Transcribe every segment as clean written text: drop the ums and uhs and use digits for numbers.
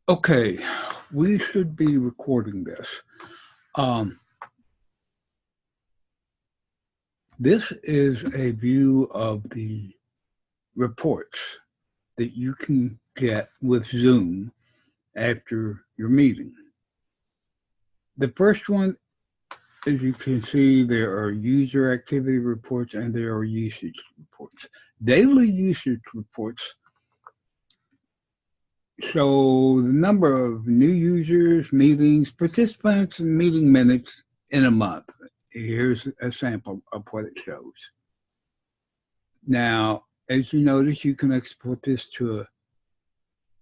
Okay, we should be recording this. This is a view of the reports that you can get with Zoom after your meeting. The first one, as you can see, there are user activity reports and there are usage reports. Daily usage reports show the number of new users, meetings, participants, and meeting minutes in a month. Here's a sample of what it shows. Now, as you notice, you can export this to a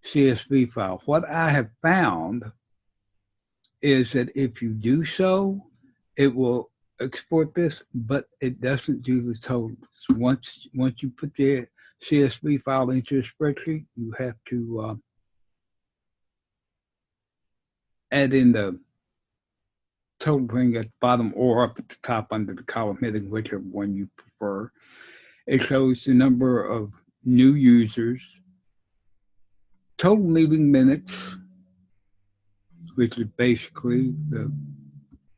CSV file. What I have found is that if you do so, it will export this, but it doesn't do the totals. Once you put the CSV file into a spreadsheet, you have to add in the total thing at the bottom or up at the top under the column heading, whichever one you prefer. It shows the number of new users, total meeting minutes, which is basically the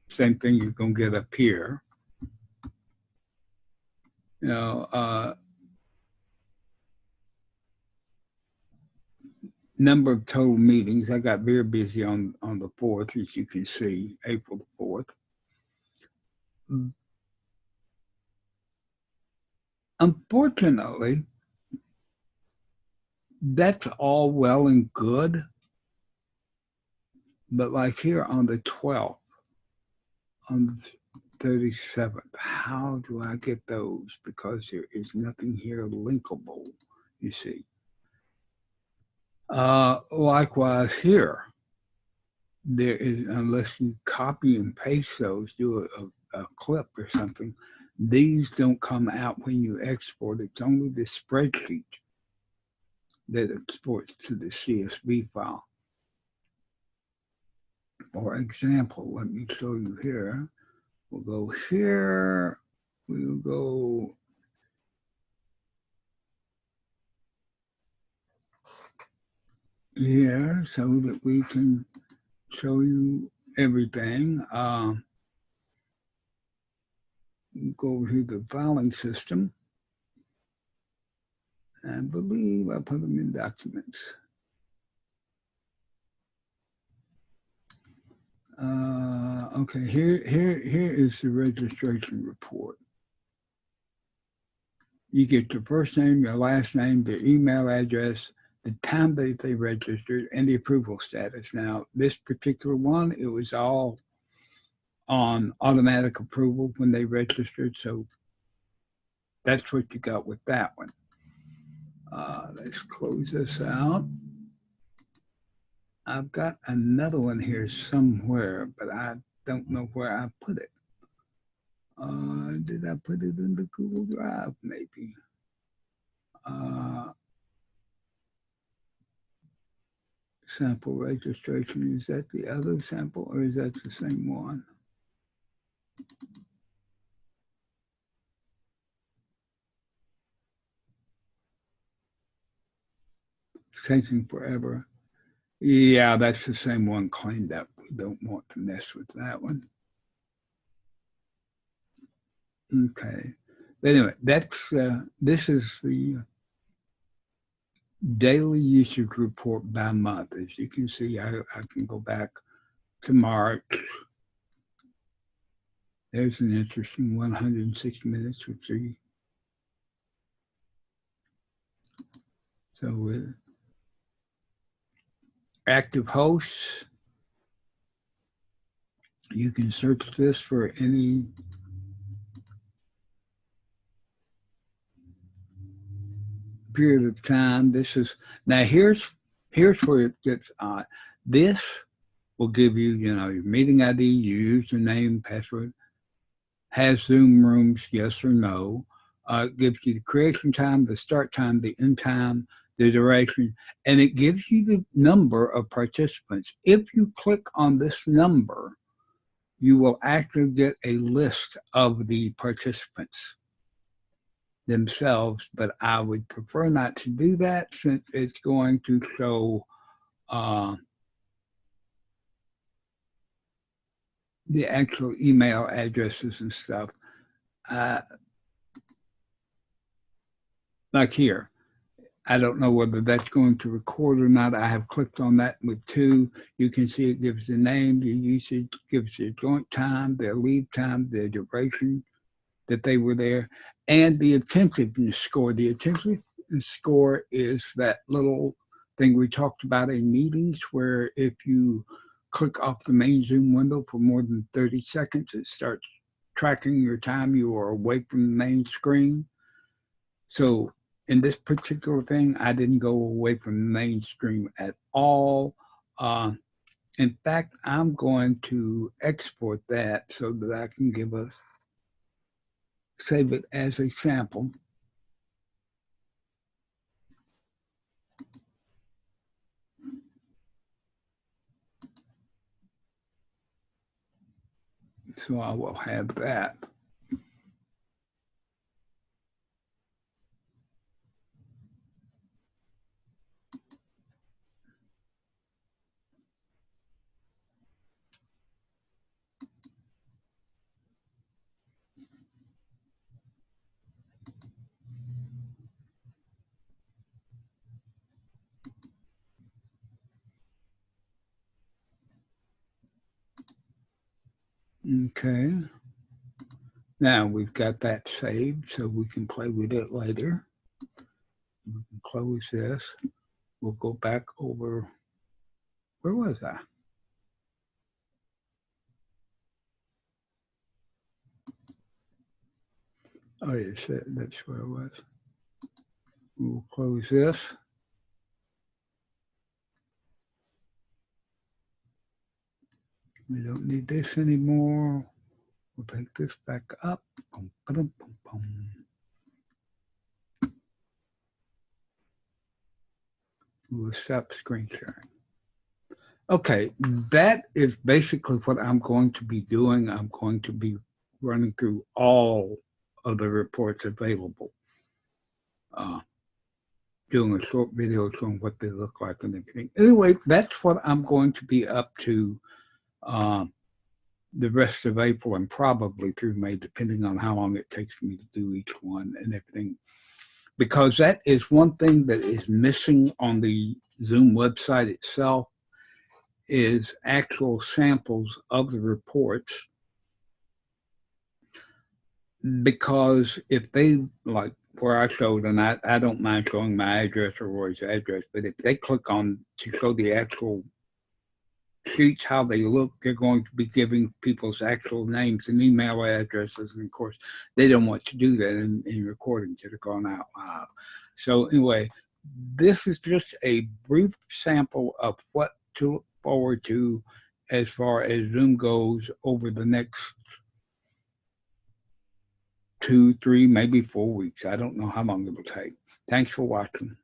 same thing you're going to get up here. You know, number of total meetings. I got very busy on the 4th, as you can see, April the 4th. Unfortunately, that's all well and good, but like here on the 12th, on the 37th, how do I get those? Because there is nothing here linkable, you see. Likewise here, there is, unless you copy and paste those, do a clip or something, these don't come out when you export. It's only the spreadsheet that exports to the CSV file. For example, let me show you here. We'll go here, we'll go here so that we can show you everything. Go to the filing system. I believe I put them in documents. Okay, here is the registration report. You get your first name, your last name, their email address, the time that they registered, and the approval status. Now, this particular one, it was all on automatic approval when they registered, so that's what you got with that one. Let's close this out. I've got another one here somewhere, but I don't know where I put it. Did I put it in the Google Drive, maybe? Sample registration, is that the other sample or is that the same one? It's taking forever. Yeah, that's the same one cleaned up. We don't want to mess with that one. Okay. But anyway, that's this is the daily usage report by month. As you can see, I can go back to March. There's an interesting 106 minutes with the active hosts. You can search this for any period of time. This is now here's where it gets odd. This will give you, your meeting ID, your username, password, has Zoom rooms, yes or no. It gives you the creation time, the start time, the end time, the duration, and it gives you the number of participants. If you click on this number, you will actually get a list of the participants themselves, but I would prefer not to do that since it's going to show the actual email addresses and stuff. Like here, I don't know whether that's going to record or not. I have clicked on that with 2. You can see it gives the name, the usage, gives the joint time, their leave time, their duration that they were there, and the attentiveness score. The attentiveness score is that little thing we talked about in meetings where if you click off the main Zoom window for more than 30 seconds, it starts tracking your time you are away from the main screen. So in this particular thing, I didn't go away from the mainstream at all. In fact, I'm going to export that so that I can save it as a sample. So I will have that. Okay. Now we've got that saved so we can play with it later. We can close this. We'll go back over, where was I? Oh, yes, that's where it was. We'll close this. We don't need this anymore. We'll take this back up. Boom, boom, boom, boom. We'll stop screen sharing. Okay, that is basically what I'm going to be doing. I'm going to be running through all of the reports available. Doing a short video showing what they look like and everything. Anyway, that's what I'm going to be up to the rest of April and probably through May, depending on how long it takes for me to do each one and everything. Because that is one thing that is missing on the Zoom website itself is actual samples of the reports. Because if they, like where I showed, and I don't mind showing my address or Roy's address, but if they click on to show the actual sheets, how they look, they're going to be giving people's actual names and email addresses. And of course, they don't want to do that in recordings that are going out live. So anyway, this is just a brief sample of what to look forward to as far as Zoom goes over the next 2, 3, maybe 4 weeks. I don't know how long it will take. Thanks for watching.